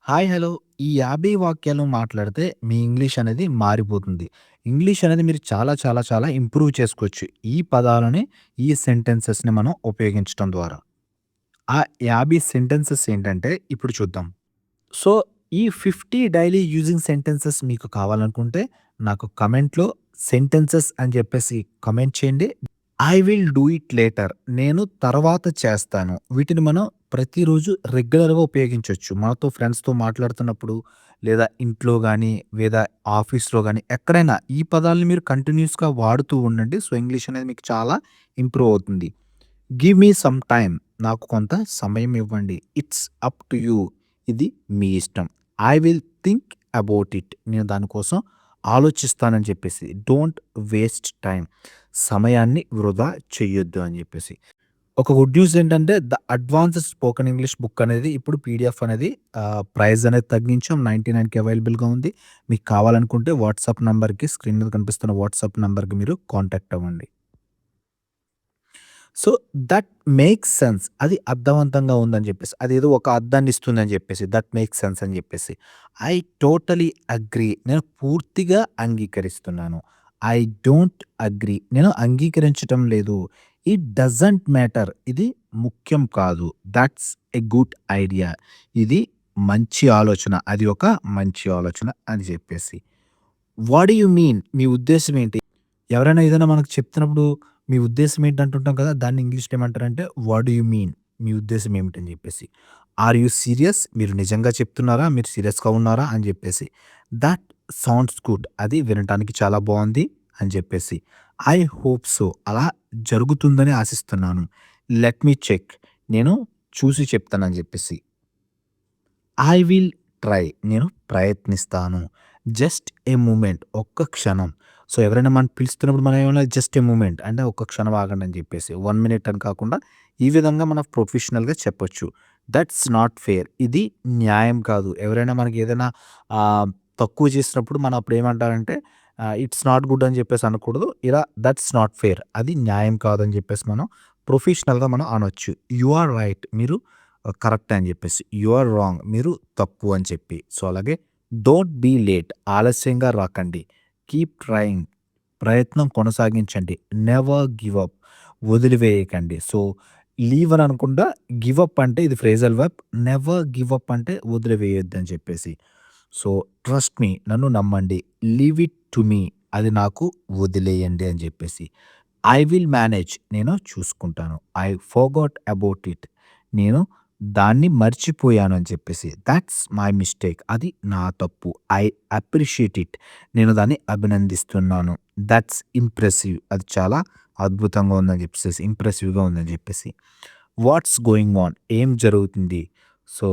Hi! Hello! ఈ 50 వాక్యాలు మాట్లాడితే మీ ఇంగ్లీష్ అనేది మారిపోతుంది. ఇంగ్లీష్ అనేది మీరు చాలా చాలా చాలా ఇంప్రూవ్ చేసుకోవచ్చు. ఈ పదాలని, ఈ సెంటెన్సెస్‌ని మనం ఉపయోగించటం ద్వారా. ఆ 50 సెంటెన్సెస్ ఏంటంటే ఇప్పుడు చూద్దాం. సో, ఈ 50 డైలీ యూజింగ్ సెంటెన్సెస్ మీకు కావాలనుకుంటే నాకు కమెంట్‌లో సెంటెన్సెస్ అని చెప్పేసి కామెంట్ చేయండి. I will do it later. నేను తర్వాత చేస్తాను. వీటిని మనం ప్రతిరోజు రెగ్యులర్‌గా ఉపయోగించొచ్చు. మనతో ఫ్రెండ్స్‌తో మాట్లాడుతున్నప్పుడు, లేదా ఇంట్లో గాని, లేదా ఆఫీస్‌లో గాని ఎక్కడైనా ఈ పదాలను మీరు కంటిన్యూయస్‌గా వాడుతూ ఉండండి. సో, ఇంగ్లీష్ అనేది మీకు చాలా ఇంప్రూవ్ అవుతుంది. Give me some time. నాకు కొంత సమయం ఇవ్వండి. It's up to you. ఇది మీ ఇష్టం. I will think about it. నేను దాని కోసం ఆలోచిస్తానని చెప్పేసి. Don't waste time. సమయాన్ని వృధా చెయ్యొద్దు అని చెప్పేసి. ఒక గుడ్ న్యూస్ ఏంటంటే the advanced spoken English book అనేది ఇప్పుడు పీడిఎఫ్ అనేది ప్రైస్ అనేది తగ్గించాం. 99కి అవైలబుల్‌గా ఉంది. మీకు కావాలనుకుంటే వాట్సాప్ నంబర్‌కి స్క్రీన్ మీద కనిపిస్తున్న వాట్సాప్ నంబర్‌కి మీరు కాంటాక్ట్ అవ్వండి. So, that makes sense. అది అర్థవంతంగా ఉందని జెప్పేసి. అదేదో ఒక అర్థాన్ని ఇస్తుందని జెప్పేసి. దట్ మేక్స్ సెన్స్ అని జెప్పేసి. I totally agree. నేను పూర్తిగా అంగీకరిస్తున్నాను. I don't agree. నేను అంగీకరించటం లేదు. It doesn't matter. ఇది ముఖ్యం కాదు. That's a good idea. ఇది మంచి ఆలోచన. అది ఒక మంచి ఆలోచన అని జెప్పేసి. What do you mean? మీ ఉద్దేశ్యం ఏంటి? ఎవరైనా ఏదైనా మనకు చెప్తున్నప్పుడు మీ ఉద్దేశ్యం ఏంటి అంటుంటాం కదా! దాన్ని ఇంగ్లీష్‌లో ఏమంటారంటే వాట్ డు యూ మీన్? మీ ఉద్దేశ్యం ఏమిటని జెప్పేసి. Are you serious? మీరు నిజంగా చెప్తున్నారా? మీరు సీరియస్‌గా ఉన్నారా? అని జెప్పేసి. That sounds good. అది వినటానికి చాలా బావుంది అని జెప్పేసి. I hope so. అలా జరుగుతుందని ఆశిస్తున్నాను. Let me check. నేను చూసి చెప్తానని జెప్పేసి. I will try. నేను ప్రయత్నిస్తాను. Just a moment. ఒక్క క్షణం. సో, ఎవరైనా మనం పిలుస్తున్నప్పుడు మనం ఏమన్నా జస్ట్ ఎ మూమెంట్ అంటే ఒక్క క్షణం ఆగండి అని చెప్పేసి. 1 మినిట్ అని కాకుండా ఈ విధంగా మనం ప్రొఫెషనల్‌గా చెప్పొచ్చు. That's not fair. ఇది న్యాయం కాదు. ఎవరైనా మనకి ఏదైనా తక్కువ చేసినప్పుడు మనం అప్పుడు ఏమంటారంటే ఇట్స్ నాట్ గుడ్ అని చెప్పేసి అనకూడదు. ఇలా దట్స్ నాట్ ఫెయిర్. అది న్యాయం కాదని చెప్పేసి మనం ప్రొఫెషనల్‌గా మనం అనొచ్చు. You are right. మీరు కరెక్టే అని జెప్పేసి. You are wrong. మీరు తప్పు అని చెప్పి. సో, అలాగే డోంట్ బీ లేట్. ఆలస్యంగా రాకండి. Keep trying. ప్రయత్నం కొనసాగించండి. Never give up. వదిలివేయకండి. సో, లీవ్ అని అనకుండా గివ్ అప్ అంటే ఇది phrasal verb. Never give up అంటే వదిలివేయొద్దని చెప్పేసి. So, trust me. నన్ను నమ్మండి. Leave it to me. అది నాకు వదిలేయండి అని జెప్పేసి. I will manage. నేను చూసుకుంటాను. I forgot about it. నేను దాన్ని మర్చిపోయాను అని చెప్పేసి. That's my mistake. అది నా తప్పు. I appreciate it. నేను దాన్ని అభినందిస్తున్నాను. That's impressive. అది చాలా అద్భుతంగా ఉందని చెప్పేసేసి. ఇంప్రెసివ్‌గా ఉందని చెప్పేసి. What's going on? ఏం జరుగుతుంది? So,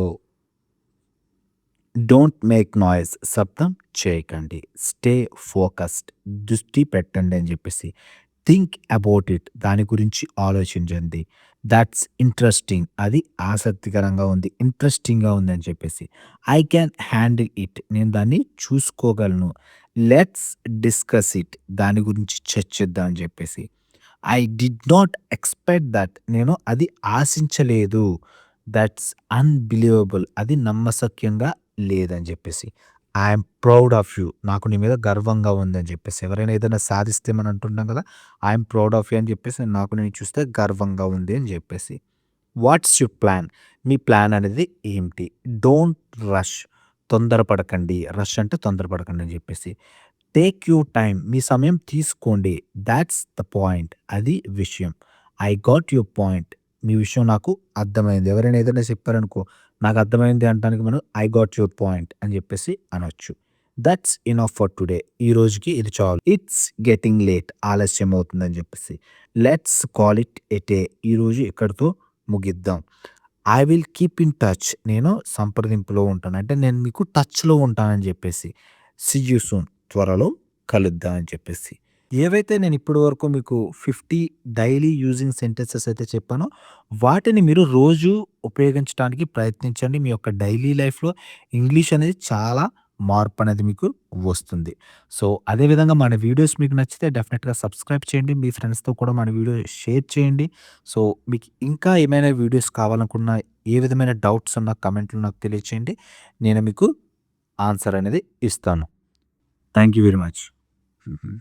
don't make noise. శబ్దం చేయకండి. Stay focused. దృష్టి పెట్టండి అని చెప్పేసి. Think about it. దాని గురించి ఆలోచించండి. Thoughts interesting. అది ఆసక్తికరంగా ఉంది. ఇంట్రెస్టింగ్‌గా ఉంది అని చెప్పేసి. I can handle it. నేను దాన్ని చూసుకోగలను. Let's discuss it. దాని గురించి చర్చిద్దాం అని చెప్పేసి. I did not expect that. నేను అది ఆశించలేదు. That's unbelievable. అది నమ్మశక్యంగా లేదని జెప్పేసి. I'm proud of you. నాకు నీ మీద గర్వంగా ఉందని జెప్పేసి. ఎవరైనా ఏదైనా సాధిస్తే మనం అంటుంటాం కదా! ఐయామ్ ప్రౌడ్ ఆఫ్ యూ అని జెప్పేసి నాకు నేను చూస్తే గర్వంగా ఉంది అని జెప్పేసి. What's your plan? Me plan అనేది ఏంటి? Don't rush. తొందరపడకండి. రష్ అంటే తొందరపడకండి అని జెప్పేసి. Take your time. మీ సమయం తీసుకోండి. That's the point. అది విషయం. I got your point. మీ విషయం నాకు అర్థమైంది. ఎవరైనా ఏదైనా చెప్పారనుకో, నాకు అర్థమైంది అనటానికి మనం ఐ గాట్ యువర్ పాయింట్ అని చెప్పేసి అనొచ్చు. That's enough for today. ఈ రోజుకి ఇది చాలు. It's getting late. ఆలస్యం అవుతుందని చెప్పేసి. Let's call it a day. ఈరోజు ఇక్కడితో ముగిద్దాం. I will keep in touch. నేను సంప్రదింపులో ఉంటాను. అంటే నేను మీకు టచ్‌లో ఉంటానని చెప్పేసి. See you soon. త్వరలో కలుద్దాం అని చెప్పేసి. ఏవైతే నేను ఇప్పటి వరకు మీకు 50 డైలీ యూజింగ్ సెంటెన్సెస్ అయితే చెప్పానో, వాటిని మీరు రోజు ఉపయోగించడానికి ప్రయత్నించండి. మీ యొక్క డైలీ లైఫ్‌లో ఇంగ్లీష్ అనేది చాలా మార్పనేది మీకు వస్తుంది. సో, అదే విధంగా మన వీడియోస్ మీకు నచ్చితే డెఫినిట్‌గా సబ్స్క్రైబ్ చేయండి. మీ ఫ్రెండ్స్‌తో కూడా మన వీడియో షేర్ చేయండి. సో, మీకు ఇంకా ఏమైనా వీడియోస్ కావాలనుకున్నా, ఏ విధమైన డౌట్స్ ఉన్నా కామెంట్‌లో నాకు తెలియచేయండి. నేను మీకు ఆన్సర్ అనేది ఇస్తాను. Thank you very much. హుహు.